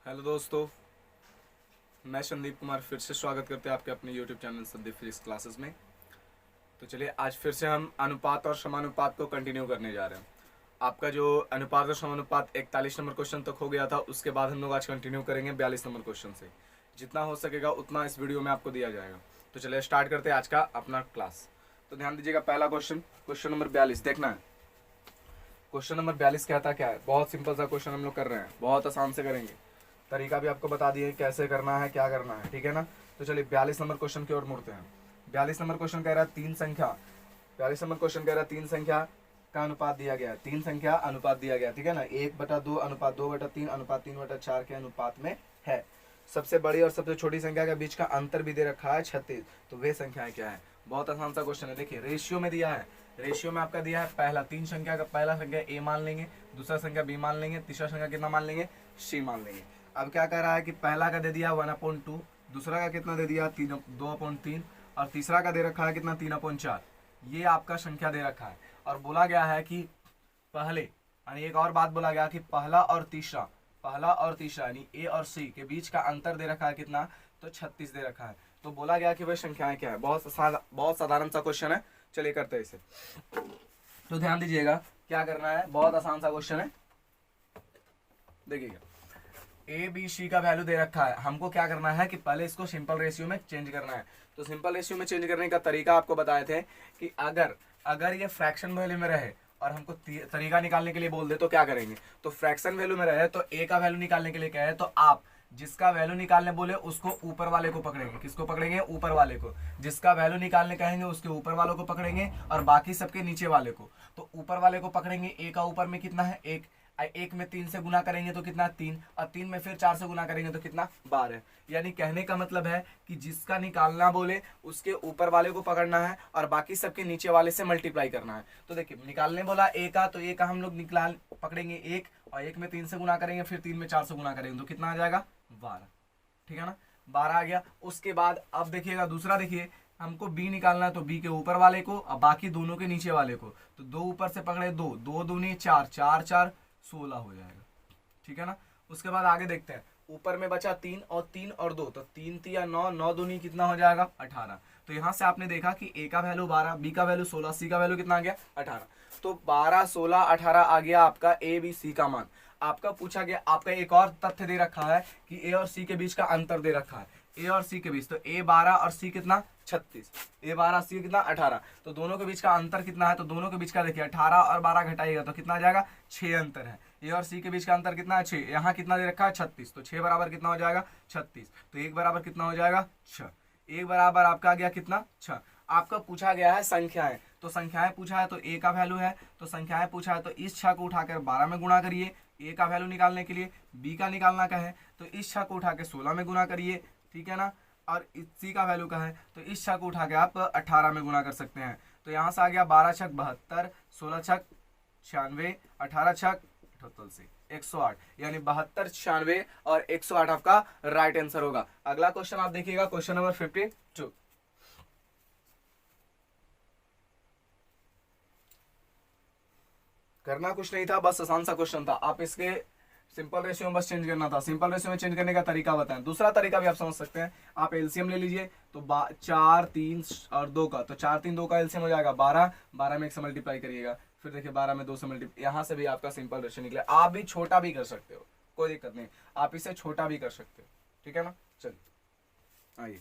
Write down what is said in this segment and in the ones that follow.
Hello दोस्तों, मैं संदीप कुमार फिर से स्वागत करते हैं आपके अपने YouTube channel Sandeep physics classes में। तो चलिए आज फिर से हम अनुपात और समानुपात को कंटिन्यू करने जा रहे हैं। आपका जो अनुपात और समानुपात 41 नंबर क्वेश्चन तक हो गया था, उसके बाद हम लोग आज कंटिन्यू करेंगे 42 नंबर क्वेश्चन से। जितना हो सकेगा उतना इस वीडियो में आपको दिया जाएगा। तो चलिए स्टार्ट करते हैं आज का अपना क्लास। तो ध्यान दीजिएगा, पहला क्वेश्चन नंबर 42 देखना है। क्वेश्चन नंबर 42 कहता क्या है? बहुत सिंपल सा क्वेश्चन हम लोग कर रहे हैं, बहुत आसान से करेंगे। तरीका भी आपको बता दिए कैसे करना है, क्या करना है, ठीक है ना। तो चलिए 42 नंबर क्वेश्चन की ओर मुड़ते हैं। 42 नंबर क्वेश्चन कह रहा है तीन संख्या 42 नंबर क्वेश्चन कह रहा है तीन संख्या का अनुपात दिया गया है। तीन संख्या अनुपात दिया गया, ठीक है ना। 1/2 अनुपात 2/3 अनुपात 3/4 के अनुपात में है। सबसे बड़ी और सबसे छोटी संख्या के बीच का अंतर भी दे रखा है 36। तो वे संख्याएं क्या है? बहुत आसान सा क्वेश्चन है। देखिए रेशियो में दिया है। रेशियो में आपका दिया है पहला तीन संख्या का पहला संख्या ए मान लेंगे, दूसरा संख्या बी मान लेंगे, तीसरा संख्या कितना मान लेंगे? सी मान लेंगे। अब क्या कह रहा है कि पहला का दे दिया 1/2, दूसरा का कितना दे दिया 2/3 और तीसरा का दे रखा है कितना 3/4। ये आपका संख्या दे रखा है और बोला गया है कि पहले यानी एक और बात बोला गया कि पहला और तीसरा यानी ए और सी के बीच का अंतर दे रखा है कितना? तो 36 दे रखा है। तो बोला गया कि वह संख्याएं क्या है। बहुत साधारण सा क्वेश्चन है। चलिए करते हैं इसे। तो ध्यान दीजिएगा क्या करना है, बहुत आसान सा क्वेश्चन है। देखिएगा ए बी सी का वैल्यू दे रखा है। हमको क्या करना है कि पहले इसको सिंपल रेशियो में चेंज करना है। तो सिंपल रेशियो में चेंज करने का तरीका आपको बताए थे कि अगर ये फ्रैक्शन वैल्यू में रहे और हमको तरीका निकालने के लिए बोल दे तो क्या करेंगे। तो फ्रैक्शन वैल्यू में रहे तो ए का वैल्यू निकालने के लिए क्या है, तो आप जिसका वैल्यू निकालने बोले उसको ऊपर वाले को पकड़ेंगे। किसको पकड़ेंगे? ऊपर वाले को। जिसका वैल्यू निकालने कहेंगे उसके ऊपर वालों को पकड़ेंगे और बाकी सबके नीचे वाले को। तो ऊपर वाले को पकड़ेंगे। ए का ऊपर में कितना है? एक में 3 से गुना करेंगे तो कितना? 3 और 3 में फिर 4 से गुना करेंगे तो कितना? 12। यानी कहने का मतलब है कि जिसका निकालना बोले उसके ऊपर वाले को पकड़ना है और बाकी सबके नीचे वाले से मल्टीप्लाई करना है। तो देखिए निकालने बोला ए का, तो ए का हम लोग निकाल पकड़ेंगे 1 और 1 में 3 से गुना करेंगे, फिर 3 में 4 से गुना करेंगे तो कितना आ जाएगा? 12। ठीक है ना, 12 आ गया। उसके बाद अब देखिएगा दूसरा, देखिए हमको बी निकालना है तो बी के ऊपर वाले को और बाकी दोनों के नीचे वाले को। तो 2 ऊपर से पकड़े 2, 2 दूनी 4, 4 4 16 हो जाएगा। ठीक है ना। उसके बाद आगे देखते हैं। ऊपर में बचा 3 और 3 और 2, तो 3 3 9, 9 दूनी कितना हो जाएगा? 18। तो यहां से आपने देखा कि ए का वैल्यू 12, बी का वैल्यू 16, सी का वैल्यू कितना आ गया? 18। तो 12 16 18 आ गया आपका ए बी सी का मान। आपका पूछा गया, आपका एक और तथ्य दे रखा है कि ए और सी के बीच का अंतर दे रखा है। ए और सी के बीच, तो ए 12 और सी कितना? 36। ए 12 सी कितना? 18। तो दोनों के बीच का अंतर कितना है? तो दोनों के बीच का देखिए 18 और 12 घटाइएगा तो कितना आ जाएगा? 6 अंतर है। ए और सी के बीच का अंतर कितना है? 6। यहाँ कितना दे रखा है? 36। तो 6 बराबर कितना हो जाएगा? 36। तो 1 बराबर कितना हो जाएगा? 6। 1 बराबर आपका आ गया कितना? 6। आपका पूछा गया है संख्याएं, तो संख्याएं पूछा है तो ए का वैल्यू है, तो संख्याएं पूछा है तो इस 6 को उठाकर 12 में गुणा करिए ए का वैल्यू निकालने के लिए। बी का निकालना का है तो इस 6 को उठा के 16 में गुणा करिए, ठीक है ना। और सी का वैल्यू का है तो इस 6 को उठा के आप 18 में गुणा कर सकते हैं। तो यहाँ से आ गया 12 छक 72, 16 छक 96, 18 छक टोटल से 108, यानी 72 96 और 108 आपका राइट आंसर होगा। अगला क्वेश्चन आप देखिएगा, क्वेश्चन नंबर 52। करना कुछ नहीं था, बस आसान सा क्वेश्चन था। आप इसके सिंपल रेशियो में बस चेंज करना था। सिंपल रेशियो में चेंज करने का तरीका बताएं। दूसरा तरीका भी आप समझ सकते हैं। आप एलसीएम ले लीजिए तो 4 3 और 2 का, तो 4 3 2 का एलसीएम हो जाएगा 12। 12 में 1 से मल्टीप्लाई करिएगा, फिर देखिए 12 में 2 से मल्टीप्लाई, यहाँ से भी आपका सिंपल रेशियो निकले। आप भी छोटा भी कर सकते हो, कोई दिक्कत नहीं, आप इसे छोटा भी कर सकते हो, ठीक है ना। चलिए आइए,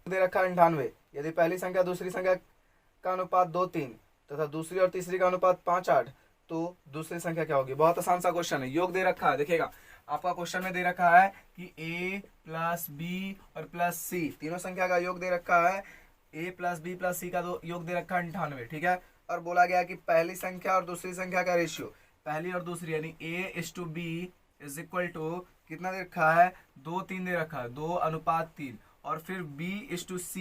दे रखा 98। यदि पहली संख्या दूसरी संख्या का अनुपात 2 3 तथा दूसरी और तीसरी का अनुपात 5 8, तो दूसरी संख्या क्या होगी? बहुत आसान सा क्वेश्चन है। योग दे रखा है, देखिएगा आपका क्वेश्चन में दे रखा है कि a प्लस बी और प्लस सी तीनों संख्या का योग दे रखा है। a प्लस बी प्लस सी का योग दे रखा है 98, ठीक है। और बोला गया कि पहली संख्या और दूसरी संख्या का रेशियो, पहली और दूसरी यानी a:b इज इक्वल टू कितना दे रखा है? 2 3 दे रखा है, 2:3। और फिर b:c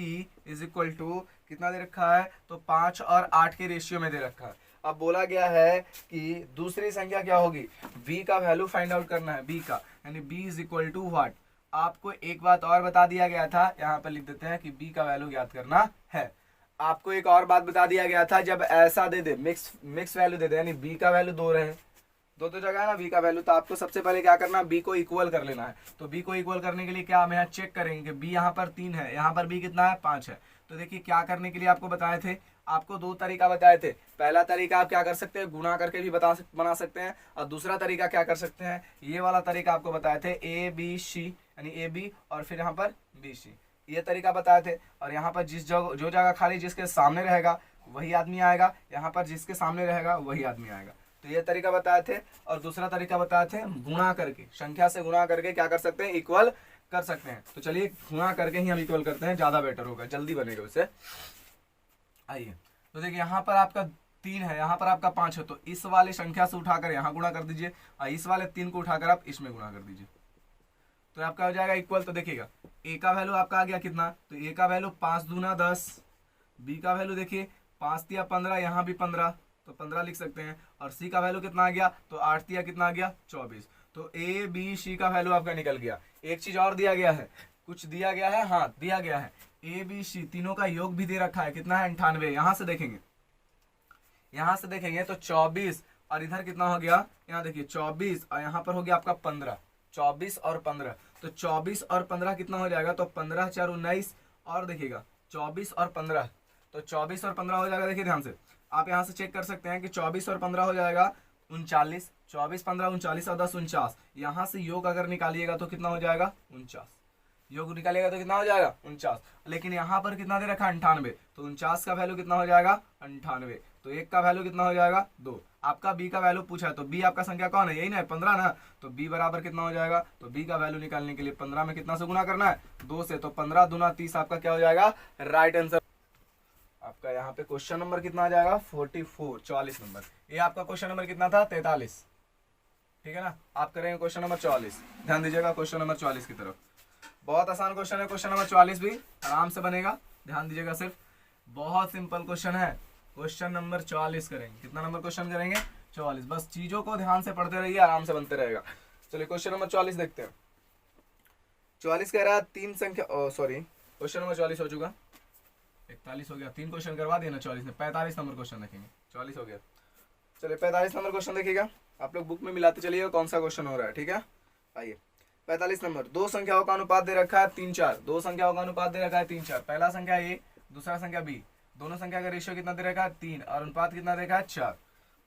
इज इक्वल टू कितना दे रखा है? तो 5 और 8 के रेशियो में दे रखा है। अब बोला गया है कि दूसरी संख्या क्या होगी? v का वैल्यू फाइंड आउट करना है, b का, यानी b is equal to what. आपको एक बात और बता दिया गया था, यहाँ पर लिख देते हैं कि b का वैल्यू ज्ञात करना है। आपको एक और बात बता दिया गया था, जब ऐसा दे दे मिक्स वैल्यू दे दे, यानी b का वैल्यू 2 रहे दो दो जगह है ना बी का वैल्यू, तो आपको सबसे पहले क्या करना है, बी को इक्वल कर लेना है। तो बी को इक्वल करने के लिए क्या हम यहाँ चेक करेंगे, बी यहाँ पर 3 है, यहाँ पर बी कितना है 5 है। तो देखिए क्या करने के लिए आपको बताए थे, आपको दो तरीका बताए थे। पहला तरीका आप क्या कर सकते हैं, गुणा करके भी बना सकते हैं, और दूसरा तरीका क्या कर सकते हैं, ये वाला तरीका आपको बताए थे, ए बी सी यानी ए बी और फिर यहाँ पर बी सी, ये तरीका बताए थे। और यहाँ पर जो जगह खाली जिसके सामने रहेगा वही आदमी आएगा, यहाँ पर जिसके सामने रहेगा वही आदमी आएगा। तो ये तरीका बताए थे। और दूसरा तरीका बताए थे गुणा करके, संख्या से गुणा करके क्या कर सकते हैं, इक्वल कर सकते हैं। तो चलिए गुणा करके ही हम इक्वल करते हैं, ज्यादा बेटर होगा, जल्दी बनेगा उससे। आइए तो देखिए यहाँ पर आपका 3 है, यहाँ पर आपका 5 है, तो इस वाले संख्या से उठाकर यहाँ गुणा कर दीजिए, और इस वाले 3 को उठाकर आप इसमें गुणा कर दीजिए, तो आपका हो जाएगा इक्वल। तो देखिएगा ए का वैल्यू आपका आ गया कितना, तो ए का वैल्यू 5 दूना 10, बी का वैल्यू देखिए 5 तिया 15, यहाँ भी 15 तो 15 लिख सकते हैं, और सी का वैल्यू कितना आ गया, तो 8 तिया कितना आ गया 24। तो ए बी सी का वैल्यू आपका निकल गया। एक चीज और दिया गया है, कुछ दिया गया है, हाँ दिया गया है, ए बी सी तीनों का योग भी दे रखा है, कितना है 98। यहाँ से देखेंगे तो 24 और इधर कितना हो गया, यहाँ देखिए 24 और यहाँ पर हो गया आपका 15, 24 और 15, तो 24 और 15 कितना हो जाएगा, तो 15 4 19, और देखिएगा 24 और 15, तो 24 और 15 हो जाएगा। देखिए ध्यान से आप यहाँ से चेक कर सकते हैं कि 24 और 15 हो जाएगा 39, 24 15 39 और 10 49। यहाँ से योग अगर निकालिएगा तो कितना हो जाएगा 49, योग निकालिएगा तो कितना हो जाएगा 49। लेकिन यहाँ पर कितना दे रखा है 98, तो 49 का वैल्यू कितना हो जाएगा 98, तो एक का वैल्यू कितना हो जाएगा 2। आपका बी का वैल्यू पूछा है, तो बी आपका संख्या कौन है, यही ना 15 ना, तो बी बराबर कितना हो जाएगा, तो बी का वैल्यू निकालने के लिए 15 में कितना से गुना करना है 2 से, तो 15 दूना 30 आपका क्या हो जाएगा राइट आंसर। आपका यहाँ पे क्वेश्चन नंबर कितना आ जाएगा 44, 44 नंबर। ये आपका क्वेश्चन नंबर कितना था 43, ठीक है ना। आप करेंगे क्वेश्चन नंबर 44, ध्यान दीजिएगा क्वेश्चन नंबर 44 की तरफ। बहुत आसान क्वेश्चन है, क्वेश्चन नंबर 44 भी आराम से बनेगा, ध्यान दीजिएगा, सिर्फ बहुत सिंपल क्वेश्चन है। क्वेश्चन नंबर 44 करेंगे, कितना नंबर क्वेश्चन करेंगे 44, बस चीजों को ध्यान से पढ़ते रहिए, आराम से बनते रहेगा। चलिए क्वेश्चन नंबर 44 देखते हैं। 44 कह रहा है तीन संख्या, सॉरी क्वेश्चन नंबर 44 हो चुका, 41 हो गया, 3 क्वेश्चन करवा दिया ना 44 में। 45 नंबर क्वेश्चन देखेंगे, 44 हो गया। चलिए 45 नंबर क्वेश्चन देखिएगा, आप लोग बुक में मिलाते चलिएगा कौन सा क्वेश्चन हो रहा है, ठीक है। आइए 45 नंबर, दो संख्याओं का अनुपात दे रखा है 3 4, दो संख्याओं का अनुपात दे रखा है 3 4। पहला संख्या ए, दूसरा संख्या बी, दोनों संख्या का रेशियो कितना दे रखा है 3 और अनुपात कितना दे रखा है 4।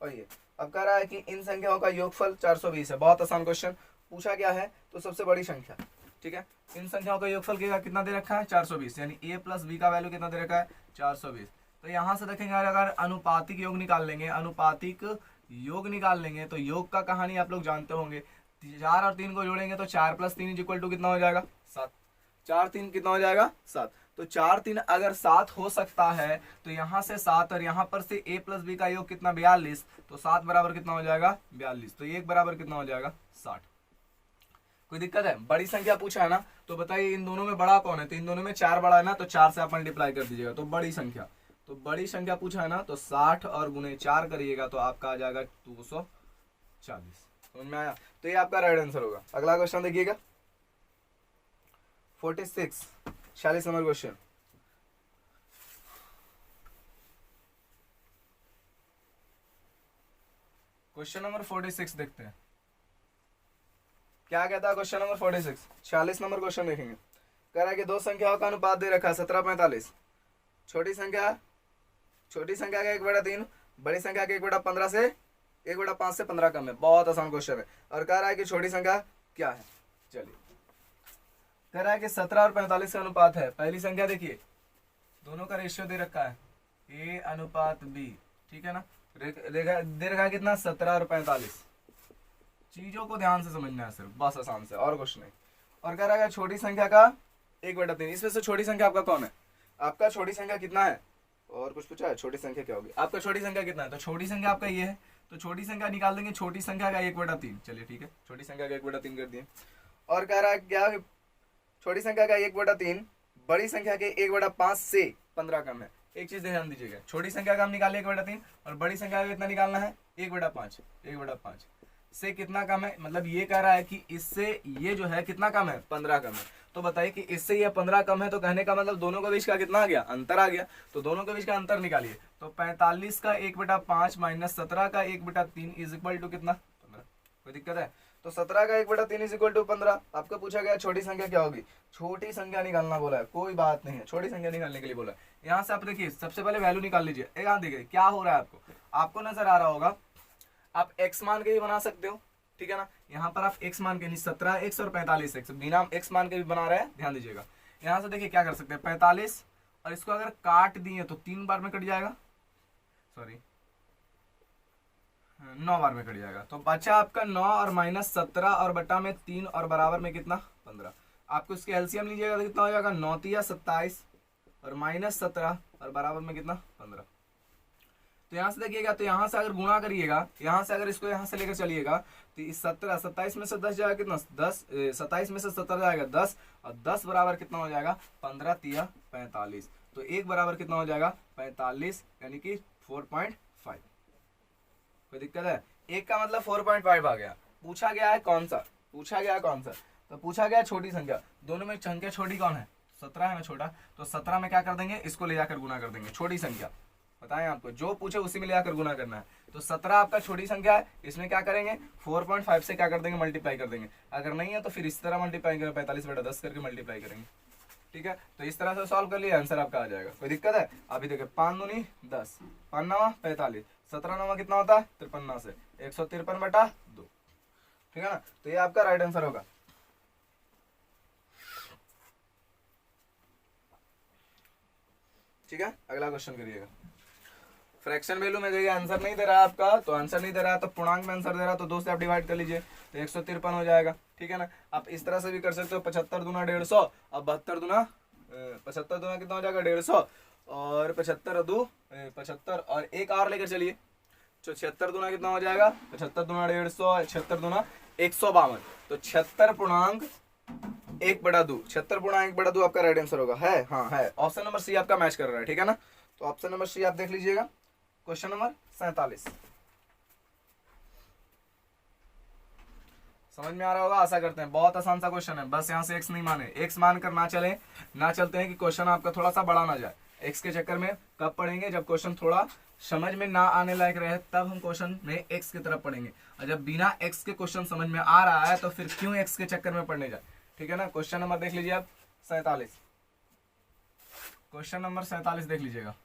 और ये अब कह रहा है कि इन संख्याओं का योगफल 420 है। बहुत आसान क्वेश्चन पूछा गया है, तो सबसे बड़ी संख्या, ठीक है, इन संख्याओं का योगफल कितना दे रखा है 420, यानी a प्लस बी का वैल्यू कितना दे रखा है 420। तो यहाँ से देखेंगे अगर अनुपातिक योग निकाल लेंगे, अनुपातिक योग निकाल लेंगे, तो योग का कहानी आप लोग जानते होंगे, 4 और 3 को जोड़ेंगे तो 4 + 3 = कितना हो जाएगा 7, 4 3 कितना हो जाएगा 7। तो 4 3 अगर 7 हो सकता है, तो यहाँ से 7 और यहाँ पर से a प्लस बी का योग कितना 42, तो 7 बराबर कितना हो जाएगा 42, तो 1 बराबर कितना हो जाएगा 60। कोई दिक्कत है, बड़ी संख्या पूछा है ना, तो बताइए इन दोनों में बड़ा कौन है, तो इन दोनों में 4 बड़ा है ना, तो 4 से आप मल्टीप्लाई कर दीजिएगा, तो बड़ी संख्या, तो बड़ी संख्या पूछा है ना, तो 60 और गुने 4 करिएगा तो आपका आ जाएगा 240। समझ में आया, तो ये आपका राइट आंसर होगा। अगला क्वेश्चन देखिएगा 46, 46 नंबर क्वेश्चन। क्वेश्चन नंबर 46 देखते हैं क्या कहता है। क्वेश्चन नंबर 46, 46 नंबर क्वेश्चन देखेंगे। कह रहा है कि दो संख्याओं का अनुपात दे रखा है 17 45। छोटी संख्या का 1/3, बड़ी संख्या के 1/15 से 1/5 से 15 कम है। बहुत आसान क्वेश्चन है। और कह रहा है कि छोटी संख्या क्या है। चलिए कह रहा है कि 17 और 45 का अनुपात है। पहली संख्या देखिए, दोनों का रेशियो दे रखा है A अनुपात B, ठीक है ना। दे रखा है कितना 17 और 45। चीजों को ध्यान से समझना है सिर्फ, बस आसान से, और कुछ नहीं। और कह रहा है छोटी संख्या का 1/3। इसमें से छोटी संख्या आपका कौन है, आपका छोटी संख्या कितना है, और कुछ पूछा है छोटी संख्या क्या होगी, आपका छोटी संख्या कितना है। तो छोटी संख्या आपका ये है, तो छोटी संख्या निकाल देंगे, छोटी संख्या का 1/3। चलिए ठीक है, छोटी संख्या का 1/3 कर दिए। और कह रहा है क्या, छोटी संख्या का 1/3 बड़ी संख्या के 1/5 से 15 कम है। एक चीज ध्यान दीजिएगा, छोटी संख्या का हम निकाले 1/3 और बड़ी संख्या का कितना निकालना है 1/5। 1/5 से कितना कम है, मतलब ये कह रहा है कि इससे ये जो है कितना कम है 15 कम है। तो बताइए कि इससे ये 15 कम है, तो कहने का मतलब दोनों के बीच का कितना आ गया, अंतर आ गया। तो दोनों के बीच का अंतर निकालिए। तो 45 का 1/5 माइनस 17 का 1/3 इज इक्वल टू कितना 15। कोई दिक्कत है? तो 17 का 1/3 इज इक्वल टू 15। आपको पूछा गया छोटी संख्या क्या होगी, छोटी संख्या निकालना बोला है, कोई बात नहीं है, छोटी संख्या निकालने के लिए बोला है। यहाँ से आप देखिए सबसे पहले वैल्यू निकाल लीजिए। यहाँ देखिए क्या हो रहा है, आपको नजर आ रहा होगा, आप x मान के भी बना सकते हो, ठीक है ना। यहाँ पर आप x मान के नहीं, 17x और 45x बिना x मान के भी बना रहे हैं, ध्यान दीजिएगा। यहाँ से देखिए क्या कर सकते हैं, 45 और इसको अगर काट दिए तो 3 बार में कट जाएगा, सॉरी 9 बार में कट जाएगा। तो बचा आपका 9 और माइनस 17 और बटा में 3 और बराबर में कितना 15। आपको इसके एलसीएम लीजिएगा तो कितना हो जाएगा, 9 तिया 27 और माइनस 17 और बराबर में कितना 15। तो यहाँ से देखिएगा, तो यहाँ से अगर गुणा करिएगा, यहाँ से अगर इसको यहाँ से लेकर चलिएगा तो इस 17 27 में से 10 जाएगा कितना 10, 27 में से 17 जाएगा 10 और 10 बराबर कितना हो जाएगा 15 तिया 45। तो एक बराबर कितना हो जाएगा 45 यानी कि 4.5। कोई दिक्कत है? एक का मतलब 4.5 आ गया। पूछा गया है कौन सा, पूछा गया है कौन सा, तो पूछा गया छोटी संख्या। दोनों में संख्या छोटी कौन है, 17 है ना छोटा, तो 17 में क्या कर देंगे, इसको ले जाकर गुना कर देंगे। छोटी संख्या बताएं आपको, जो पूछे उसी में ले जाकर गुना करना है। तो 17 आपका छोटी संख्या है, इसमें क्या करेंगे 4.5 से क्या कर देंगे, मल्टीप्लाई कर देंगे। अगर नहीं है तो फिर इस तरह मल्टीप्लाई करें, 45/10 करके मल्टीप्लाई करेंगे, ठीक है। तो इस तरह से सॉल्व कर लिया, आंसर आपका आ जाएगा। कोई दिक्कत है? अभी देखिए 5 दूनी 10, 5 9 45, 17 9 कितना होता है 53 से 153/2, ठीक है ना। तो ये आपका राइट आंसर होगा। ठीक है, अगला क्वेश्चन करिएगा। फ्रैक्शन वैल्यू में देखिए आंसर नहीं दे रहा है आपका, तो आंसर नहीं दे रहा है तो पूर्णांक में आंसर दे रहा है, तो 2 से आप डिवाइड कर लीजिए तो 153 हो जाएगा, ठीक है ना। आप इस तरह से भी कर सकते हो, 75 दूना 150 और 72 दूना 75 दूना कितना हो जाएगा 150 और 75 दो 75 और एक और लेकर चलिए, तो 76 दूना कितना हो जाएगा 75 दूना 150, 76 दूना 152। तो 76 पूर्णांक 1/2, 76 पूर्णांक 1/2 आपका राइट आंसर होगा। है, हाँ है, ऑप्शन नंबर सी आपका मैच कर रहा है, ठीक है ना। तो ऑप्शन नंबर सी आप देख लीजिएगा। क्वेश्चन नंबर 47 समझ में आ रहा होगा, आशा करते हैं। बहुत आसान सा क्वेश्चन है, बस यहाँ से एक्स नहीं माने, एक्स मानकर ना चलते हैं कि क्वेश्चन आपका थोड़ा सा बड़ा ना जाए। एक्स के चक्कर में कब पढ़ेंगे, जब क्वेश्चन थोड़ा समझ में ना आने लायक रहे, तब हम क्वेश्चन में एक्स की तरफ पढ़ेंगे। और जब बिना एक्स के क्वेश्चन समझ में आ रहा है तो फिर क्यों एक्स के चक्कर में पढ़ने जाए, ठीक है ना। क्वेश्चन नंबर देख लीजिए आप 47, क्वेश्चन नंबर 47 देख लीजिएगा।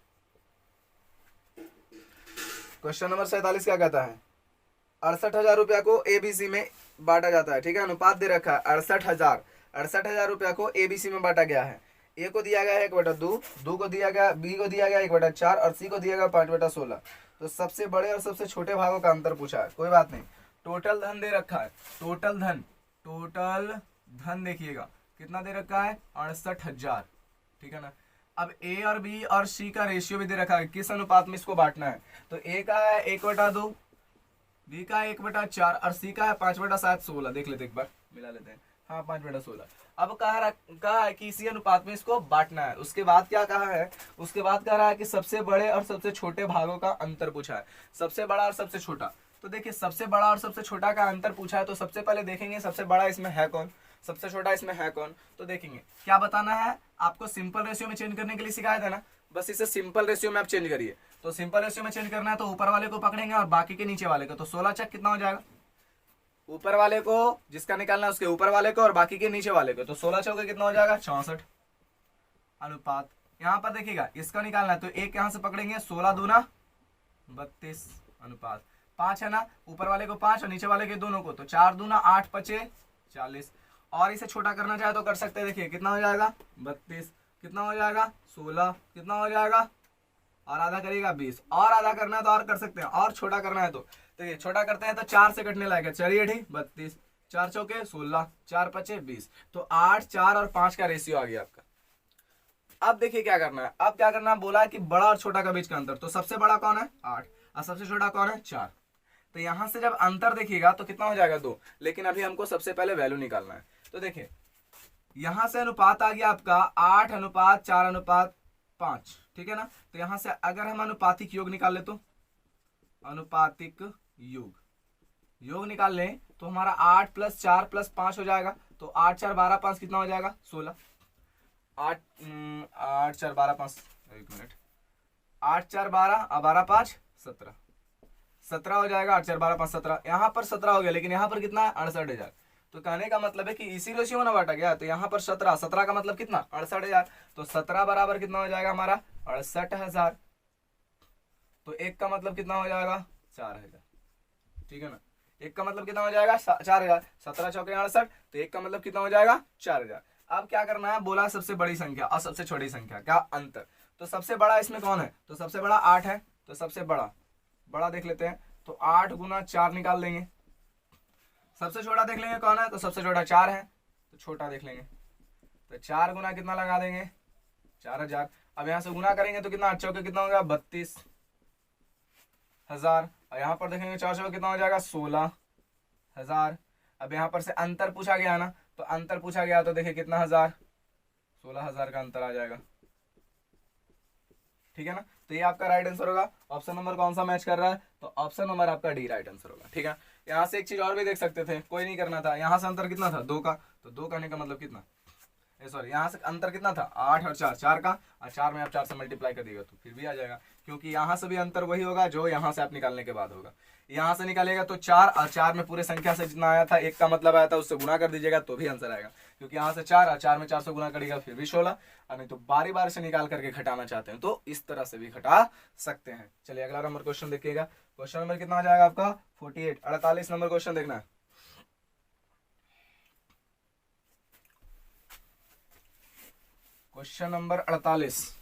क्वेश्चन नंबर 47 क्या कहता है, 68,000 रुपया को एबीसी में बांटा जाता है, ठीक है। अनुपात दे रखा है 68,000 रुपया को एबीसी में बांटा गया है। ए को दिया गया है 1/2, दो को दिया गया, बी को दिया गया 1/4 और सी को दिया गया 5/16। तो सबसे बड़े और सबसे छोटे भागों का अंतर पूछा है, कोई बात नहीं। टोटल धन दे रखा है, टोटल धन देखिएगा कितना दे रखा है 68,000, ठीक है ना। अब ए और बी और सी का रेशियो भी दे रखा है, किस अनुपात में इसको बांटना है। तो ए का है 1/2, बी का है 1/4 और सी का है 5/16। देख लेते एक बार, मिला लेते हैं, हाँ 5/16। अब कहा है कि इसी अनुपात में इसको बांटना है। उसके बाद क्या कहा है, उसके बाद कह रहा है कि सबसे बड़े और सबसे छोटे भागों का अंतर पूछा है, सबसे बड़ा और सबसे छोटा। तो देखिए सबसे बड़ा और सबसे छोटा का अंतर पूछा है, तो सबसे पहले देखेंगे सबसे बड़ा इसमें है कौन, सबसे छोटा इसमें है कौन। तो देखेंगे क्या बताना है आपको, सिंपल रेशियो में चेंज करने के लिए सिखाया था ना, बस इसे सिंपल रेशियो में आप चेंज करिए। तो सिंपल रेशियो में चेंज करना है तो ऊपर वाले को पकड़ेंगे और बाकी के नीचे वाले को। तो 16 चक कितना हो जाएगा, ऊपर वाले को जिसका निकालना है उसके ऊपर वाले को और बाकी के नीचे वाले को। तो 16 चौके कितना हो जाएगा 64 अनुपात। यहाँ पर देखिएगा इसका निकालना है तो एक यहाँ से पकड़ेंगे, 16 दूना 32 अनुपात 5 है ना, ऊपर वाले को 5 और नीचे वाले के दोनों को, तो 4 दूना 8 5 40। और इसे छोटा करना चाहे तो कर सकते हैं, देखिए कितना हो जाएगा 32, कितना हो जाएगा 16, कितना हो जाएगा और आधा करिएगा 20, और आधा करना है तो और कर सकते हैं, और छोटा करना है तो देखिए छोटा करते हैं तो 4 से कटने लायक है। चलिए ठीक 32, 4 चौके 16, 4 5 20। तो 8 4 और 5 का रेशियो आ गया आपका। अब देखिए क्या करना है, अब क्या करना है, बोला है कि बड़ा और छोटा का बीच का अंतर। तो सबसे बड़ा कौन है 8 और सबसे छोटा कौन है 4। तो यहां से जब अंतर देखिएगा तो कितना हो जाएगा 2, लेकिन अभी हमको सबसे पहले वैल्यू निकालना है। तो देखिए यहां से अनुपात आ गया आपका 8:4:5, ठीक है ना। तो यहां से अगर हम अनुपातिक योग निकाल ले, तो अनुपातिक योग निकाल लें तो हमारा 8 + 4 + 5 हो जाएगा। तो 8 4 12 5 कितना हो जाएगा 16। 8 4 12 5, एक मिनट, 8 4 12 और 12 5 17, 17 हो जाएगा, 8 4 12 5 17, यहाँ पर 17 हो गया, लेकिन यहाँ पर कितना है 68,000। तो कहने का मतलब है कि इसी रेशियो में बांटा गया, तो यहाँ पर 17, 17 का मतलब कितना 68,000, तो 17 बराबर कितना हो जाएगा हमारा 68,000। तो एक का मतलब कितना हो जाएगा 4,000, ठीक है ना। एक का मतलब कितना हो जाएगा 4,000, 17 चौके 68, तो एक का मतलब कितना हो जाएगा 4,000। अब क्या करना है, बोला सबसे बड़ी संख्या और सबसे छोटी संख्या क्या अंतर। तो सबसे बड़ा इसमें कौन है, तो सबसे बड़ा 8 है, तो सबसे बड़ा देख लेते हैं, तो 8 गुना 4 निकाल देंगे। सबसे छोटा देख लेंगे कौन है, तो सबसे छोटा 4 है, तो छोटा देख लेंगे, तो 4 गुना कितना लगा देंगे 4,000। अब यहाँ से गुना करेंगे तो कितना 8 चौके कितना हो गया 32,000, और यहाँ पर देखेंगे 4 चौके कितना हो जाएगा 16,000। अब यहाँ पर से अंतर पूछा गया ना, तो अंतर पूछा गया तो देखिए कितना 16,000 का अंतर आ जाएगा, ठीक है ना। तो ये आपका राइट आंसर होगा। ऑप्शन नंबर कौन सा मैच कर रहा है, तो ऑप्शन नंबर आपका डी राइट आंसर होगा, ठीक है। यहाँ से एक चीज और भी देख सकते थे, कोई नहीं करना था, यहाँ से अंतर कितना था 2 का, तो 2 करने का मतलब कितना, सॉरी यहाँ से अंतर कितना था 8 और 4, 4 का, और 4 में आप 4 से मल्टीप्लाई कर दिएगा तो फिर भी आ जाएगा, क्योंकि यहाँ से भी अंतर वही होगा जो यहाँ से आप निकालने के बाद होगा। यहाँ से निकालेगा तो 4, और 4 में पूरे संख्या से जितना आया था एक का मतलब आया था उससे गुना कर दीजिएगा तो भी आंसर आएगा, क्योंकि यहाँ से 4 और 4 में 4 से गुना करेगा फिर भी 16, और नहीं तो बारी बारी से निकाल करके घटाना चाहते हैं तो इस तरह से भी घटा सकते हैं। चलिए अगला नंबर क्वेश्चन देखिएगा। क्वेश्चन नंबर कितना आ जाएगा आपका 48, 48 नंबर क्वेश्चन देखना है। क्वेश्चन नंबर 48,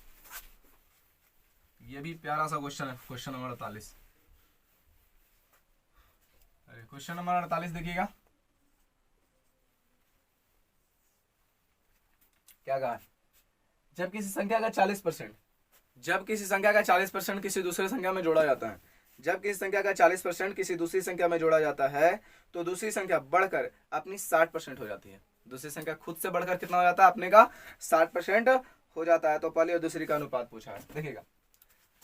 ये भी प्यारा सा क्वेश्चन है, क्वेश्चन नंबर 48। अरे क्वेश्चन नंबर 48 देखिएगा क्या कहा, जब किसी संख्या का 40%, जब किसी संख्या का 40% किसी दूसरी संख्या में जोड़ा जाता है, जब किसी संख्या का 40% किसी दूसरी संख्या में जोड़ा जाता है तो दूसरी संख्या बढ़कर अपनी 60% हो जाती है। दूसरी संख्या खुद से बढ़कर कितना हो जाता है अपने का 60% हो जाता है। तो पहली और दूसरी का अनुपात पूछा है, देखिएगा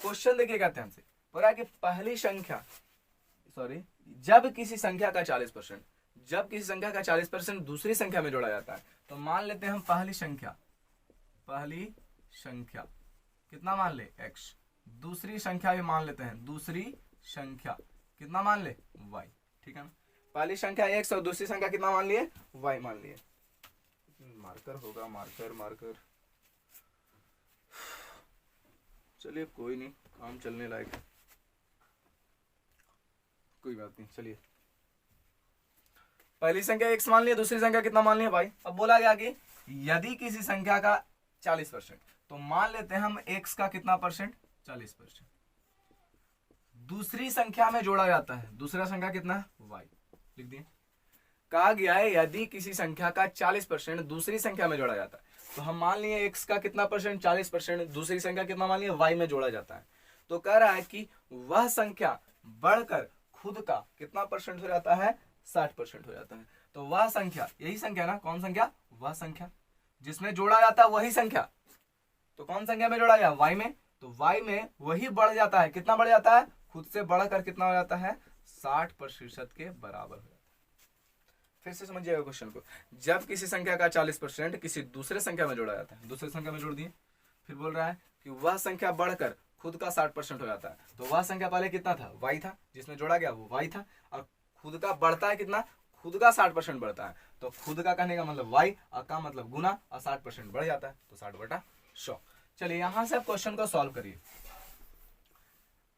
क्वेश्चन देखिएगा ध्यान से, बोला कि पहली संख्या जब किसी संख्या का 40%, जब किसी संख्या का 40% दूसरी संख्या में जोड़ा जाता है, तो मान लेते हैं हम पहली संख्या कितना मान ले x, दूसरी संख्या भी मान लेते हैं, दूसरी संख्या कितना मान ले y, ठीक है ना। पहली संख्या x और दूसरी संख्या कितना मान लिए y मान लिए। मार्कर होगा, मार्कर चलिए कोई नहीं, काम चलने लायक है, कोई बात नहीं। चलिए पहली संख्या x मान लिया, दूसरी संख्या कितना मान लिया भाई। अब बोला गया कि यदि किसी संख्या का 40%, तो मान लेते हैं हम x का कितना परसेंट 40% दूसरी संख्या में जोड़ा जाता है, दूसरा संख्या कितना y लिख दिए। कहा गया है यदि किसी संख्या का 40% दूसरी संख्या में जोड़ा जाता है, तो हम मान लिए x का कितना परसेंट 40% दूसरी संख्या कितना मान लिए y में जोड़ा जाता है, तो कह रहा है कि वह संख्या बढ़कर खुद का कितना परसेंट हो जाता है 60% हो जाता है। तो वह संख्या, यही संख्या ना, कौन संख्या, वह संख्या जिसमें जोड़ा जाता है वही संख्या, तो कौन संख्या में जोड़ा गया y में, तो y में वही बढ़ जाता है, कितना बढ़ जाता है खुद से बढ़कर कितना हो जाता है 60% के बराबर हो जाता है। फिर से समझिएगा क्वेश्चन को, जब किसी संख्या का 40% किसी दूसरे संख्या में जोड़ा जाता है, दूसरे संख्या में जोड़ दिए, फिर बोल रहा है कि वह संख्या बढ़कर खुद का 60% हो जाता है। तो वह संख्या पहले कितना था y था, जिसमें जोड़ा गया वो y था, और खुद का बढ़ता है कितना, खुद का 60% बढ़ता है, तो खुद का कहने का मतलब y, और का मतलब गुना, और 60% बढ़ जाता है तो 60/100। चलिए यहां से आप क्वेश्चन को सॉल्व करिए।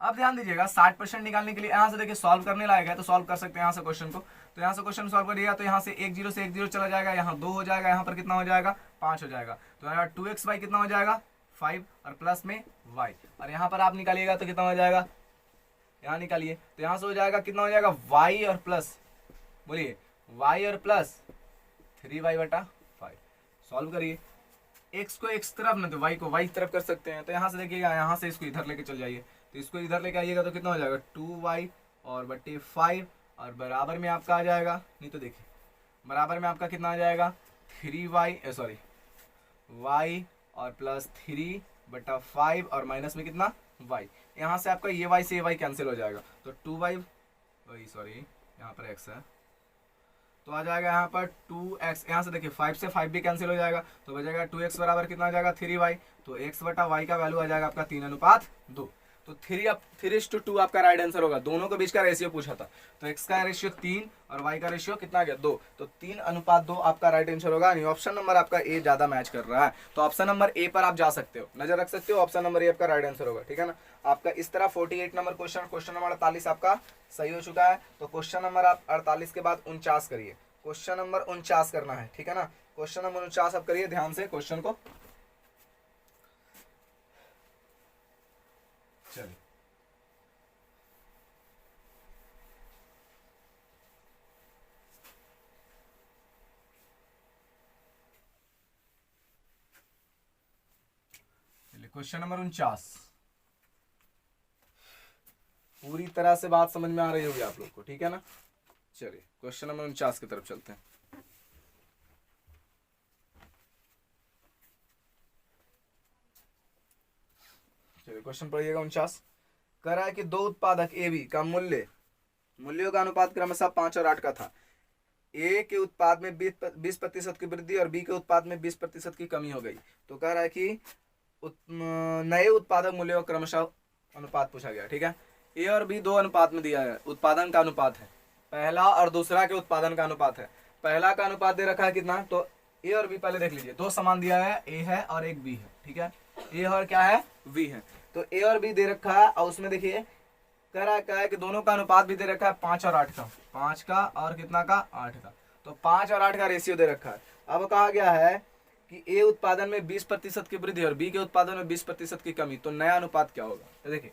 अब ध्यान दीजिएगा 60% निकालने के लिए यहाँ से देखिए सॉल्व करने लायक है, तो सॉल्व कर सकते हैं यहाँ से क्वेश्चन को। तो यहाँ से क्वेश्चन सॉल्व करिएगा तो यहाँ से एक जीरो से एक जीरो चला जाएगा, यहाँ 2 हो जाएगा, यहाँ पर कितना हो जाएगा 5 हो जाएगा, तो यहाँ 2x कितना हो जाएगा 5 और प्लस में y, और यहाँ पर आप निकालिएगा तो कितना हो जाएगा, यहाँ निकालिए तो यहाँ से हो जाएगा कितना हो जाएगा y और प्लस, बोलिए y और प्लस 3y/5। सॉल्व करिए, x को x तरफ ना तो y को y तरफ कर सकते हैं। तो यहाँ से देखिएगा, यहाँ से इसको इधर लेके चल जाइए, तो इसको इधर लेके आइएगा तो कितना हो जाएगा 2y और बटे 5, और बराबर में आपका आ जाएगा, नहीं तो देखिए बराबर में आपका कितना आ जाएगा 3y सॉरी y और प्लस 3/5 और माइनस में कितना y। यहाँ से आपका ये y से ये y कैंसिल हो जाएगा, तो 2y सॉरी यहाँ पर x है, तो आ जाएगा यहाँ पर 2x, यहाँ से देखिए 5 से 5 भी कैंसिल हो जाएगा, तो बचेगा 2x बराबर कितना आ जाएगा 3y, तो x/y का वैल्यू आ जाएगा आपका 3:2। तो 3:2 आपका राइट आंसर होगा। दोनों के बीच का रेशियो पूछा था, तो x का रेशियो 3 और y का रेशियो कितना आ गया 2, तो 3:2 आपका राइट आंसर होगा। यानी ऑप्शन नंबर आपका ए ज्यादा मैच कर रहा है, तो ऑप्शन नंबर ए पर आप जा सकते हो, नजर रख सकते हो, ऑप्शन नंबर ए आपका राइट आंसर होगा। ठीक है ना। आपका इस तरह 48 नंबर क्वेश्चन नंबर 48 आपका सही हो चुका है। तो क्वेश्चन नंबर आप 48 के बाद 49 करिए, क्वेश्चन नंबर 49 करना है। ठीक है ना। क्वेश्चन नंबर 49 आप करिए ध्यान से क्वेश्चन को। चलिए क्वेश्चन नंबर 49, पूरी तरह से बात समझ में आ रही होगी आप लोग को। ठीक है ना। चलिए क्वेश्चन नंबर 49 की तरफ चलते हैं। चलिए क्वेश्चन पढ़िएगा 49। कह रहा है कि दो उत्पादक ए बी का मूल्यों का अनुपात क्रमशः 5 और 8 का था। ए के उत्पाद में 20% की वृद्धि और बी के उत्पाद में 20% की कमी हो गई। तो कह रहा है कि नए उत्पादक मूल्यों का क्रमशः अनुपात पूछा गया। ठीक है। ए और बी दो अनुपात में दिया है, उत्पादन का अनुपात है, पहला और दूसरा के उत्पादन का अनुपात है। पहला का अनुपात दे रखा है कितना, तो ए और बी पहले देख लीजिए, दो समान दिया है, ए है और एक बी है। ठीक है। ए और क्या है, बी है। तो ए और बी दे रखा है और उसमें देखिए कह रहा है क्या है कि दोनों का अनुपात भी दे रखा है 5 और 8 का, 5 का और कितना का 8 का। तो 5 और 8 का रेशियो दे रखा है। अब कहा गया है कि ए उत्पादन में 20% की वृद्धि और बी के उत्पादन में 20% की कमी, तो नया अनुपात क्या होगा। तो देखिए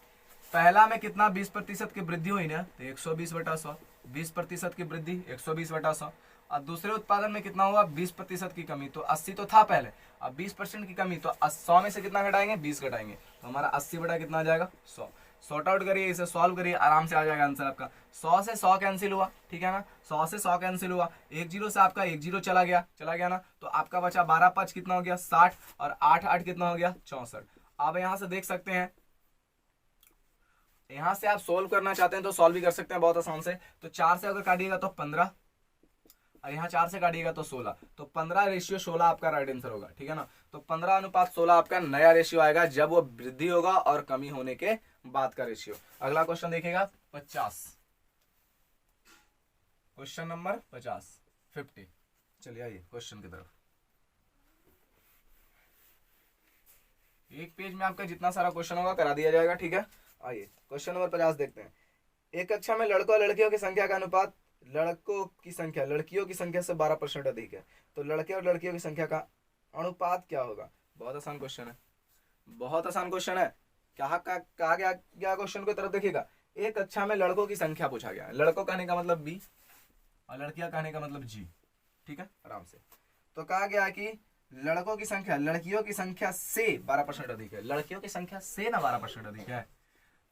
पहला में कितना 20% की वृद्धि हुई ना, तो 120/100, 20% की वृद्धि 120/100। अब दूसरे उत्पादन में कितना हुआ 20% की कमी, तो 80 तो था पहले, अब 20% की कमी, तो 100 में से कितना घटाएंगे 20 घटाएंगे, तो हमारा 80 बटा कितना आ जाएगा 100। सॉर्ट आउट करिए, इसे सॉल्व करिए, आराम से आ जाएगा आंसर आपका। 100 से 100 कैंसिल हुआ। ठीक है ना। 100 से 100 कैंसिल हुआ, 1 जीरो से आपका 1 जीरो चला गया ना, तो आपका बचा 12×5 कितना हो गया 60 और 8×8 कितना हो गया 64। अब यहां से देख सकते हैं, यहां से आप सोल्व करना चाहते हैं तो सोल्व भी कर सकते हैं बहुत आसान से। तो 4 से अगर काटिएगा तो 15 और यहाँ 4 से काटिएगा तो 16, तो 15:16 आपका राइट आंसर होगा। ठीक है ना। तो 15:16 आपका नया रेशियो आएगा जब वो वृद्धि होगा और कमी होने के बाद का रेशियो। अगला क्वेश्चन देखिएगा 50, क्वेश्चन नंबर 50। चलिए आइए क्वेश्चन की तरफ। एक पेज में आपका जितना सारा क्वेश्चन होगा करा दिया जाएगा। ठीक है। आइए क्वेश्चन नंबर 50 देखते हैं। एक कक्षा में लड़कों और लड़कियों की संख्या का अनुपात लड़कियों की संख्या से 12% अधिक है, तो लड़के और लड़कियों की संख्या का अनुपात क्या होगा। बहुत आसान क्वेश्चन है, बहुत आसान क्वेश्चन है। कहा गया क्वेश्चन की तरफ देखिएगा। एक कक्षा में लड़कों की संख्या पूछा गया है, लड़कों कहने का मतलब बी और लड़कियां कहने का मतलब जी। ठीक है, आराम से। तो कहा गया कि लड़कों की संख्या लड़कियों की संख्या से 12% अधिक है, लड़कियों की संख्या से ना 12% अधिक है।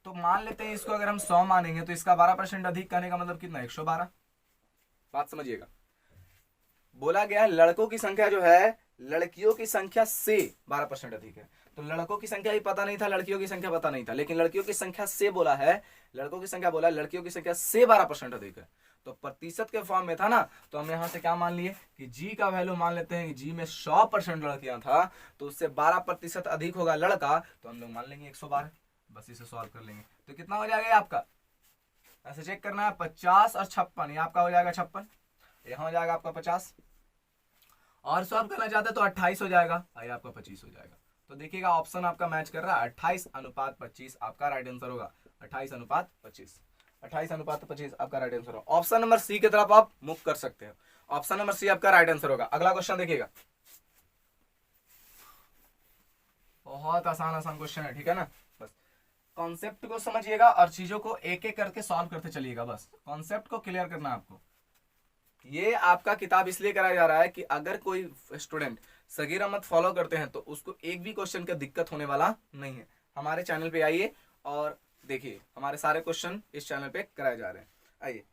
तो मान लेते हैं इसको अगर हम 100 मानेंगे तो इसका 12% अधिक कहने का मतलब कितना 112। बात समझिएगा, बोला गया लड़कों की संख्या जो है लड़कियों की संख्या से 12% अधिक है। तो लड़कों की संख्या ही पता नहीं था, लड़कियों की संख्या पता नहीं था, लेकिन लड़कियों की संख्या से बोला है, लड़कों की संख्या बोला है, लड़कियों की संख्या से 12% अधिक है। तो प्रतिशत के फॉर्म में था ना, तो हम यहां से क्या मान लिए कि जी का वैल्यू मान लेते हैं कि जी में 100% लड़कियां था, तो उससे 12% अधिक होगा लड़का, तो हम लोग मान लेंगे 112। बस इसे सॉल्व कर लेंगे तो कितना हो जाएगा आपका, ऐसे चेक करना है 50 और 56, ये आपका हो जाएगा 56, यहाँ हो जाएगा आपका 50, और सॉल्व करना चाहते हैं तो 28 हो जाएगा, ये आपका 25 हो जाएगा। तो देखिएगा ऑप्शन आपका मैच कर रहा है, 28:25 आपका राइट आंसर होगा। 28:25, 28:25 आपका राइट आंसर होगा। ऑप्शन नंबर सी की तरफ आप मूव कर सकते हैं, ऑप्शन नंबर सी आपका राइट आंसर होगा। अगला क्वेश्चन देखिएगा, बहुत आसान क्वेश्चन है। ठीक है ना। बस कॉन्सेप्ट को समझिएगा और चीजों को एक एक करके सॉल्व करते चलिएगा, बस कॉन्सेप्ट को क्लियर करना है आपको। ये आपका किताब इसलिए कराया जा रहा है कि अगर कोई स्टूडेंट सगीर अहमद फॉलो करते हैं तो उसको एक भी क्वेश्चन का दिक्कत होने वाला नहीं है। हमारे चैनल पे आइए और देखिए, हमारे सारे क्वेश्चन इस चैनल पे कराए जा रहे हैं। आइए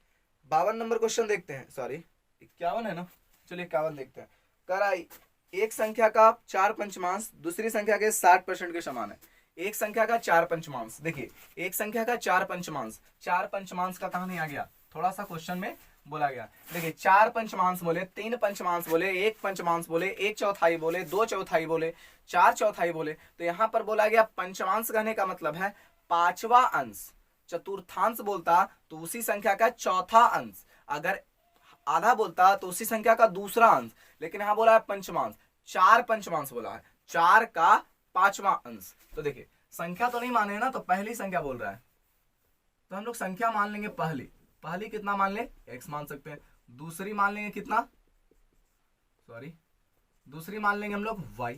52 नंबर क्वेश्चन देखते हैं, सॉरी 51 है ना, चलिए 51 देखते हैं। कराई एक संख्या का 4 पंचमांश दूसरी संख्या के 60% के समान है। एक संख्या का 4 पंचमांश, देखिए एक संख्या का 4 पंचमांश, 4 पंचमांश का कहां नहीं आ गया, थोड़ा सा क्वेश्चन में बोला गया। देखिए 4 पंचमांश बोले, 3 पंचमांश बोले, 1 पंचमांश बोले, 1 चौथाई बोले, 2 चौथाई बोले, 4 चौथाई बोले। तो यहाँ पर बोला गया पंचमांश कहने का मतलब है पांचवा अंश, चतुर्थांश बोलता तो उसी संख्या का चौथा अंश, अगर आधा बोलता तो उसी संख्या का दूसरा अंश, लेकिन यहां बोला है पंचमांश, 4 पंचमांश बोला है, 4 का 5वां अंश। तो देखिए संख्या तो नहीं माने ना, तो पहली संख्या बोल रहा है, तो हम लोग संख्या मान लेंगे पहली कितना मान ले, x मान सकते हैं। दूसरी मान लेंगे कितना, दूसरी मान लेंगे हम लोग y।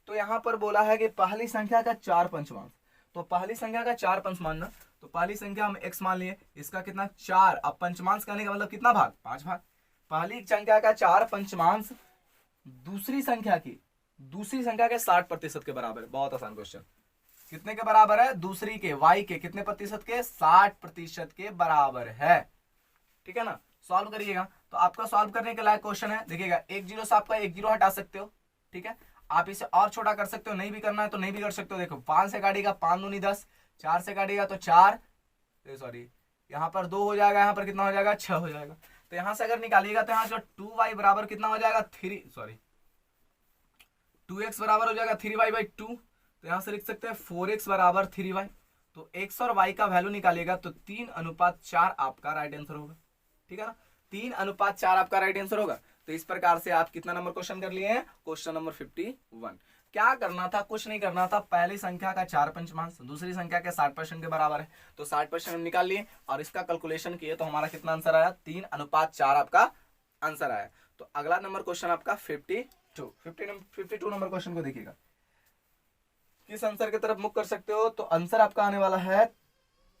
तो यहां पर बोला है कि पहली संख्या का 4 पंचमांश, तो पहली संख्या का 4 पंच मानना, तो पहली संख्या हम x मान लिए, इसका कितना 4, अब पंचमांश करने का मतलब कितना भाग, 5 भाग। पहली संख्या का 4 पंचमांश दूसरी संख्या के 60% के बराबर है। बहुत आसान क्वेश्चन, कितने के बराबर है, दूसरी के y के कितने प्रतिशत के, 60% के बराबर है। ठीक है ना, सॉल्व करिएगा। तो आपका सॉल्व करने के लायक क्वेश्चन है, देखिएगा 1 0 से आपका 1 0 हटा सकते हो। ठीक है, आप इसे और छोटा कर सकते हो, नहीं भी करना है तो नहीं भी कर सकते हो। देखो 5 से काटिएगा 5 दूनी 10, 4 से काटिएगा तो 4, यहाँ पर 2 हो जाएगा, यहाँ पर कितना हो जाएगा 6 हो जाएगा। तो यहाँ से अगर निकालिएगा तो यहाँ जो 2y बराबर कितना हो जाएगा 2x बराबर हो जाएगा 3y/2। तो यहाँ से लिख सकते हैं 4x बराबर 3y। तो x और y का वैल्यू निकालिएगा तो 3:4 आपका राइट आंसर होगा। ठीक है ना, 3:4 आपका राइट आंसर होगा। तो इस प्रकार से आप कितना नंबर क्वेश्चन कर लिए हैं, क्वेश्चन नंबर 51। क्या करना था, कुछ नहीं करना था, पहली संख्या का 4 पंचमांश दूसरी संख्या के 60% के बराबर है, तो 60% हम निकाल लिए और इसका कैलकुलेशन किए तो हमारा कितना आंसर आया, 3:4 आपका आंसर आया। तो अगला नंबर क्वेश्चन आपका 52 नंबर क्वेश्चन को देखिएगा, किस आंसर की तरफ मुख कर सकते हो, तो आंसर आपका आने वाला है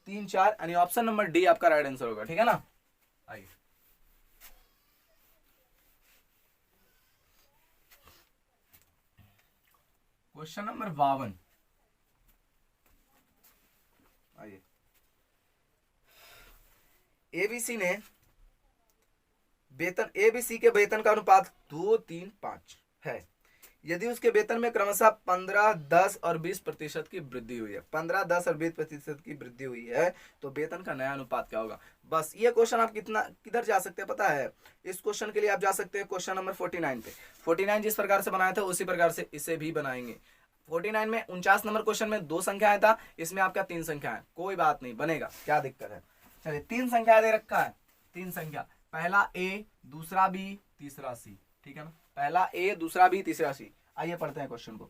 3 4, यानी ऑप्शन नंबर डी आपका राइट आंसर होगा। ठीक है ना, आइए क्वेश्चन नंबर 52। आइए, एबीसी ने एबीसी के वेतन का अनुपात 2 3 5 है। यदि उसके वेतन में क्रमशः 15, 10 और 20% की वृद्धि हुई है, 15, 10 और 20% की वृद्धि हुई है, तो वेतन का नया अनुपात क्या होगा। बस ये क्वेश्चन आप किधर जा सकते हैं पता है, इस क्वेश्चन के लिए आप जा सकते हैं क्वेश्चन नंबर 49 पे। 49 जिस प्रकार से बनाया था उसी प्रकार से इसे भी बनाएंगे। 49 में 49 नंबर क्वेश्चन में 2 संख्याएं था, इसमें आपका 3 संख्या है, कोई बात नहीं बनेगा, क्या दिक्कत है। चलिए 3 संख्या दे रखा है, 3 संख्या, पहला ए, दूसरा बी, तीसरा सी। ठीक है ना, पहला ए, दूसरा बी, तीसरा सी। आइए पढ़ते हैं क्वेश्चन को।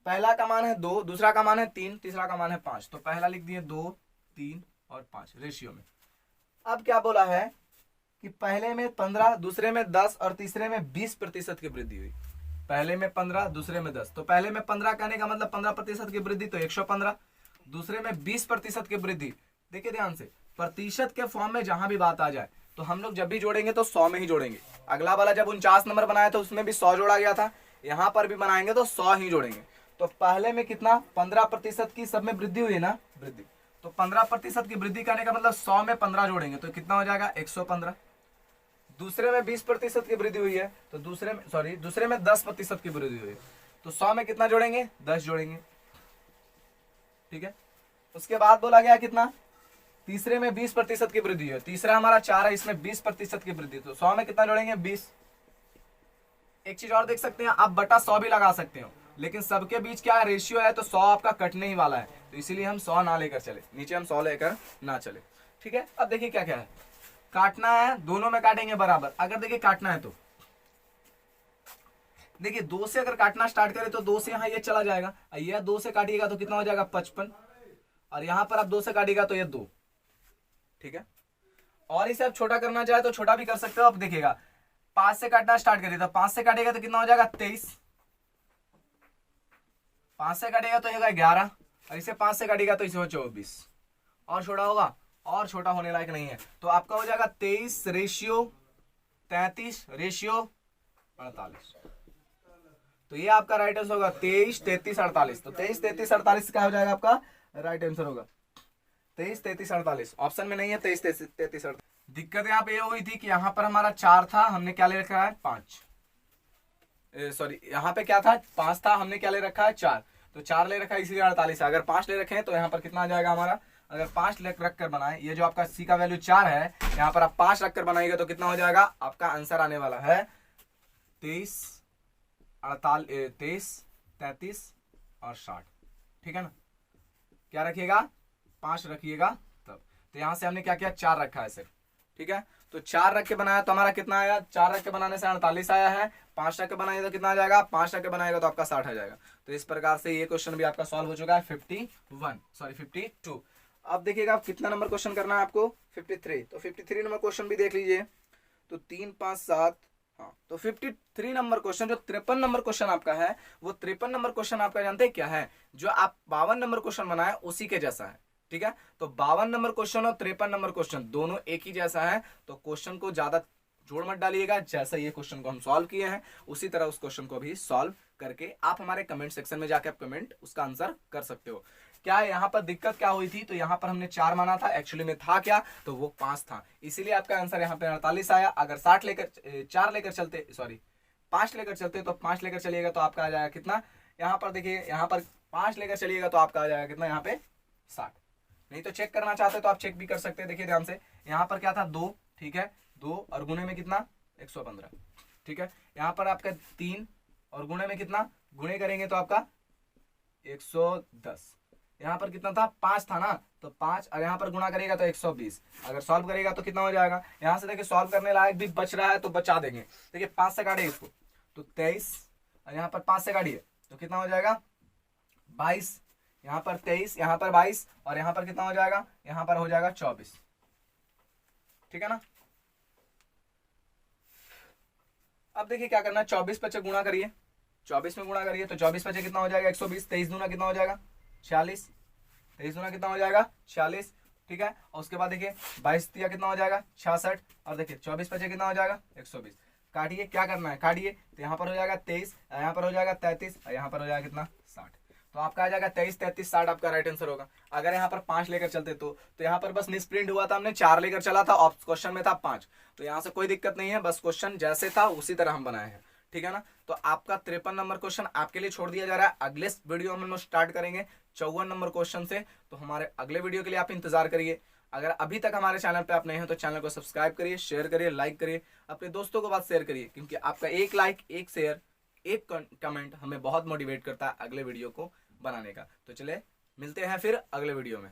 पहला का मान है 2, दूसरा का मान है 3, तीसरा का मान है 5। तो पहला लिख दिए 2, 3 और 5 रेशियो में। अब क्या बोला है कि पहले में 15, दूसरे में 10 और तीसरे में 20% की वृद्धि हुई। पहले में 15, दूसरे में 10, तो पहले में 15 कहने का मतलब 15% की वृद्धि, तो 115। दूसरे में 20% की वृद्धि, देखिए ध्यान से, प्रतिशत के फॉर्म में जहां भी बात आ जाए तो हम लोग जब भी जोड़ेंगे तो 100 में ही जोड़ेंगे। अगला वाला जब 49 नंबर बनाया था उसमें भी 100 जोड़ा गया था, यहां पर भी बनाएंगे तो 100 ही जोड़ेंगे। तो पहले में कितना, 15% की सब में वृद्धि हुई ना, वृद्धि, तो 15% की वृद्धि करने का मतलब 100 में 15 जोड़ेंगे तो कितना हो जाएगा 115। दूसरे में 20% की वृद्धि हुई है, तो दूसरे में 10% की वृद्धि हुई है, तो 100 में कितना जोड़ेंगे, 10 जोड़ेंगे। ठीक है, उसके बाद बोला गया कितना, तीसरे में 20% की वृद्धि है, तीसरा हमारा 4 है, इसमें 20% की वृद्धि, तो 100 में कितना जोड़ेंगे 20। एक चीज और देख सकते हैं आप, बटा 100 भी लगा सकते हो, लेकिन सबके बीच क्या रेशियो है, तो 100 आपका कटने ही वाला है, तो इसीलिए हम 100 ना लेकर चले, नीचे हम 100 लेकर ना चले। ठीक है, अब देखिए क्या क्या है, काटना है, दोनों में काटेंगे बराबर। अगर देखिए काटना है तो देखिए 2 से अगर काटना स्टार्ट करें तो 2 से यहाँ ये चला जाएगा, ये 2 से काटिएगा तो कितना हो जाएगा 55, और यहां पर आप 2 से काटिएगा तो ये 2। ठीक है, और इसे आप छोटा करना चाहे तो छोटा भी कर सकते हो। आप देखिएगा 5 से काटना स्टार्ट करिए, तो 5 से काटेगा तो कितना हो जाएगा 23, 5 से काटेगा तो 11, और इसे 5 से काटेगा तो इसे हो 24, और छोटा होगा, और छोटा होने लायक नहीं है, तो आपका हो जाएगा 23 रेशियो 33 रेशियो 48। तो ये आपका राइट आंसर होगा 23 33 48। तो 23 33 48 क्या हो जाएगा आपका राइट आंसर होगा 23 33 48। ऑप्शन में नहीं है 23 33 48। दिक्कत यहाँ पे ये हुई थी कि यहाँ पर हमारा 4 था, हमने क्या ले रखा है 5, यहाँ पे क्या था 5 था, हमने क्या ले रखा है 4, तो 4 ले रखा है इसलिए 48। अगर 5 ले रखे हैं तो यहाँ पर कितना आ जाएगा हमारा, अगर 5 रख कर बनाए, ये जो आपका सी का वैल्यू 4 है, यहाँ पर आप 5 रख कर बनाएगा तो कितना हो जाएगा, आपका आंसर आने वाला है 23 33 और 60। ठीक है ना, क्या रखिएगा, 5 रखिएगा तब। तो यहाँ से हमने क्या किया, 4 रखा है सिर्फ, ठीक है। तो 4 रख के बनाया तो हमारा कितना आया, 4 रख के बनाने से 48 आया है। 5 रख के बनाएगा तो कितना आ जाएगा, 5 रख के बनाएगा तो आपका 60 आ जाएगा। तो इस प्रकार से ये क्वेश्चन भी आपका सॉल्व हो चुका है 52। अब देखिएगा आप कितना नंबर क्वेश्चन करना है आपको, 53। तो 53 नंबर क्वेश्चन भी देख लीजिए। तो 3 5 7, हाँ, तो 53 नंबर क्वेश्चन, जो 53 नंबर क्वेश्चन आपका है, वो 53 नंबर क्वेश्चन आपका जानते हैं क्या है, जो आप 52 नंबर क्वेश्चन बनाए उसी के जैसा है, ठीक है। तो 52 नंबर क्वेश्चन और 53 नंबर क्वेश्चन दोनों एक ही जैसा है। तो क्वेश्चन को ज्यादा जोड़ मत डालिएगा, जैसा ये क्वेश्चन को हम सॉल्व किए हैं उसी तरह उस क्वेश्चन को भी सॉल्व करके आप हमारे कमेंट सेक्शन में जाके आप कमेंट उसका आंसर कर सकते हो। क्या यहाँ पर दिक्कत क्या हुई थी, तो यहाँ पर हमने 4 माना था, एक्चुअली में था क्या, तो वो 5 था, इसीलिए आपका आंसर यहाँ पे 48 आया। अगर 4 लेकर चलते, सॉरी 5 लेकर चलते, तो 5 लेकर चलिएगा तो आपका आ जाएगा कितना, यहाँ पर देखिए, यहाँ पर 5 लेकर चलिएगा तो आपका आ जाएगा कितना, यहाँ पे 60। नहीं तो चेक करना चाहते तो आप चेक भी कर सकते हैं। देखिए ध्यान से, यहाँ पर क्या था 2, ठीक है, 2 और गुणे में कितना 115, ठीक है। यहाँ पर आपका 3 और गुणे में कितना, गुणे करेंगे तो आपका 110। यहाँ पर कितना था, 5 था ना, तो 5 और यहाँ पर गुणा करेगा तो 120। अगर सॉल्व करेगा तो कितना हो जाएगा, यहाँ से देखिए सॉल्व करने लायक भी बच रहा है तो बचा देंगे। देखिए 5 से काटिए इसको तो 23, और यहाँ पर 5 से काटिए तो कितना हो जाएगा 22, यहाँ पर 23, यहाँ पर 22, और यहाँ पर कितना हो जाएगा, यहाँ पर हो जाएगा 24, ठीक है ना। अब देखिए क्या करना है, 24 पे गुणा करिए, 24 में गुणा करिए तो 24 पे कितना हो जाएगा 120, 23 दूना कितना हो जाएगा 46, 23 दूना कितना हो जाएगा 46, ठीक है। और उसके बाद देखिए 22 दिया कितना हो जाएगा 66, और देखिए 24 पे कितना हो जाएगा 120। काटिए, क्या करना है काटिए, तो यहाँ पर हो जाएगा 23, यहाँ पर हो जाएगा 33, और यहाँ पर हो जाएगा कितना 60। तो आपका आ जाएगा 23 33 60 आपका राइट आंसर होगा। अगर यहाँ पर 5 लेकर चलते तो यहाँ पर बस मिसप्रिंट हुआ था, हमने 4 लेकर चला था और क्वेश्चन में था 5, तो यहाँ से कोई दिक्कत नहीं है, बस क्वेश्चन जैसे था उसी तरह हम बनाए हैं, ठीक है ना। तो आपका 53 नंबर क्वेश्चन आपके लिए छोड़ दिया जा रहा है। अगले वीडियो में हम स्टार्ट करेंगे 54 नंबर क्वेश्चन से, तो हमारे अगले वीडियो के लिए आप इंतजार करिए। अगर अभी तक हमारे चैनल पे आप नए हैं तो चैनल को सब्सक्राइब करिए, शेयर करिए, लाइक करिए, अपने दोस्तों को बात शेयर करिए, क्योंकि आपका एक लाइक, एक शेयर, एक कमेंट हमें बहुत मोटिवेट करता है अगले वीडियो को बनाने का। तो चले मिलते हैं फिर अगले वीडियो में।